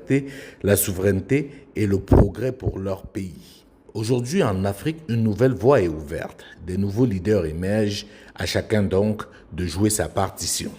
liberté, la souveraineté et le progrès pour leur pays. Aujourd'hui, en Afrique, une nouvelle voie est ouverte. Des nouveaux leaders émergent, à chacun donc de jouer sa partition.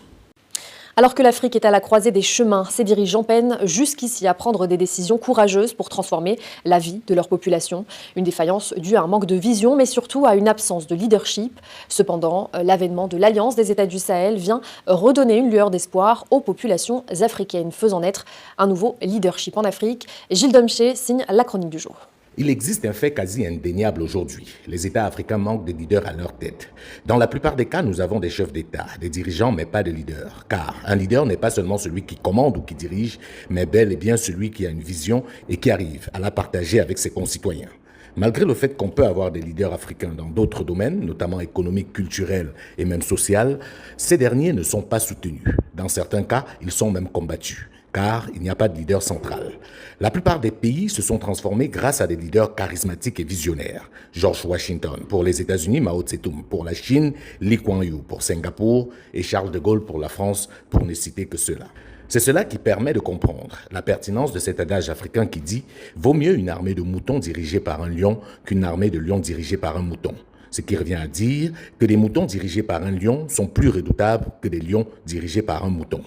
Alors que l'Afrique est à la croisée des chemins, ses dirigeants peinent jusqu'ici à prendre des décisions courageuses pour transformer la vie de leur population. Une défaillance due à un manque de vision, mais surtout à une absence de leadership. Cependant, l'avènement de l'Alliance des États du Sahel vient redonner une lueur d'espoir aux populations africaines, faisant naître un nouveau leadership en Afrique. Gilles Domché signe la chronique du jour. Il existe un fait quasi indéniable aujourd'hui. Les États africains manquent de leaders à leur tête. Dans la plupart des cas, nous avons des chefs d'État, des dirigeants, mais pas de leaders. Car un leader n'est pas seulement celui qui commande ou qui dirige, mais bel et bien celui qui a une vision et qui arrive à la partager avec ses concitoyens. Malgré le fait qu'on peut avoir des leaders africains dans d'autres domaines, notamment économiques, culturels et même sociaux, ces derniers ne sont pas soutenus. Dans certains cas, ils sont même combattus, car il n'y a pas de leader central. La plupart des pays se sont transformés grâce à des leaders charismatiques et visionnaires. George Washington pour les États-Unis, Mao Tse-tung pour la Chine, Lee Kuan Yew pour Singapour et Charles de Gaulle pour la France, pour ne citer que ceux-là. C'est cela qui permet de comprendre la pertinence de cet adage africain qui dit « Vaut mieux une armée de moutons dirigée par un lion qu'une armée de lions dirigée par un mouton ». Ce qui revient à dire que des moutons dirigés par un lion sont plus redoutables que des lions dirigés par un mouton.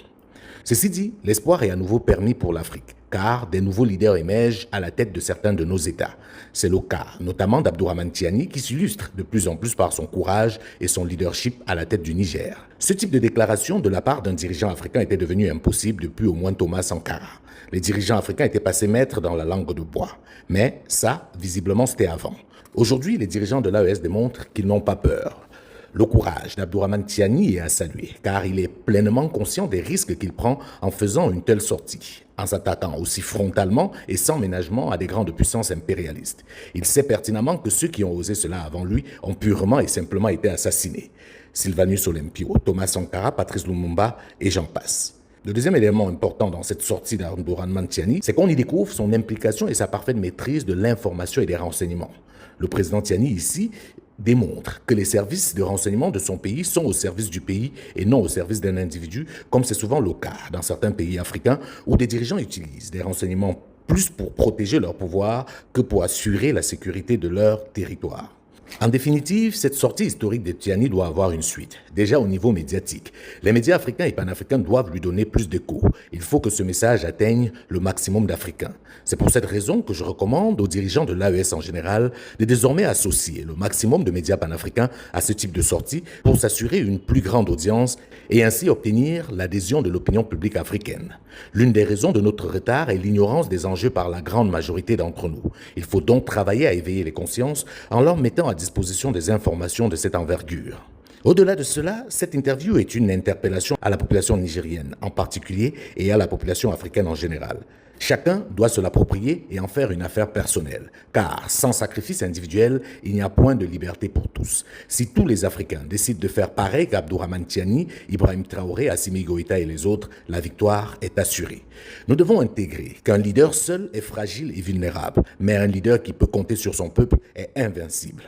Ceci dit, l'espoir est à nouveau permis pour l'Afrique, car des nouveaux leaders émergent à la tête de certains de nos États. C'est le cas notamment d'Abdourahmane Tiani qui s'illustre de plus en plus par son courage et son leadership à la tête du Niger. Ce type de déclaration de la part d'un dirigeant africain était devenu impossible depuis au moins Thomas Sankara. Les dirigeants africains étaient passés maîtres dans la langue de bois. Mais ça, visiblement, c'était avant. Aujourd'hui, les dirigeants de l'AES démontrent qu'ils n'ont pas peur. Le courage d'Abdourahmane Tiani est à saluer, car il est pleinement conscient des risques qu'il prend en faisant une telle sortie, en s'attaquant aussi frontalement et sans ménagement à des grandes puissances impérialistes. Il sait pertinemment que ceux qui ont osé cela avant lui ont purement et simplement été assassinés. Sylvanus Olympio, Thomas Sankara, Patrice Lumumba et j'en passe. Le deuxième élément important dans cette sortie d'Abdourahmane Tiani, c'est qu'on y découvre son implication et sa parfaite maîtrise de l'information et des renseignements. Le président Tiani ici démontre que les services de renseignement de son pays sont au service du pays et non au service d'un individu, comme c'est souvent le cas dans certains pays africains où des dirigeants utilisent des renseignements plus pour protéger leur pouvoir que pour assurer la sécurité de leur territoire. En définitive, cette sortie historique de Tiani doit avoir une suite. Déjà au niveau médiatique, les médias africains et panafricains doivent lui donner plus d'écho. Il faut que ce message atteigne le maximum d'Africains. C'est pour cette raison que je recommande aux dirigeants de l'AES en général de désormais associer le maximum de médias panafricains à ce type de sortie pour s'assurer une plus grande audience et ainsi obtenir l'adhésion de l'opinion publique africaine. L'une des raisons de notre retard est l'ignorance des enjeux par la grande majorité d'entre nous. Il faut donc travailler à éveiller les consciences en leur mettant à disposition des informations de cette envergure. Au-delà de cela, cette interview est une interpellation à la population nigérienne en particulier et à la population africaine en général. Chacun doit se l'approprier et en faire une affaire personnelle, car sans sacrifice individuel, il n'y a point de liberté pour tous. Si tous les Africains décident de faire pareil qu'Abdourahmane Tiani, Ibrahim Traoré, Assimi Goïta et les autres, la victoire est assurée. Nous devons intégrer qu'un leader seul est fragile et vulnérable, mais un leader qui peut compter sur son peuple est invincible.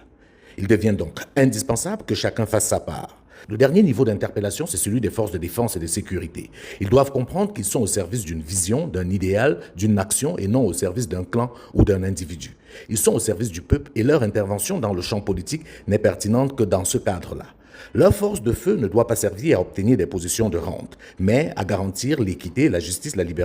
Il devient donc indispensable que chacun fasse sa part. Le dernier niveau d'interpellation, c'est celui des forces de défense et de sécurité. Ils doivent comprendre qu'ils sont au service d'une vision, d'un idéal, d'une action et non au service d'un clan ou d'un individu. Ils sont au service du peuple et leur intervention dans le champ politique n'est pertinente que dans ce cadre-là. Leur force de feu ne doit pas servir à obtenir des positions de rente, mais à garantir l'équité, la justice, la liberté.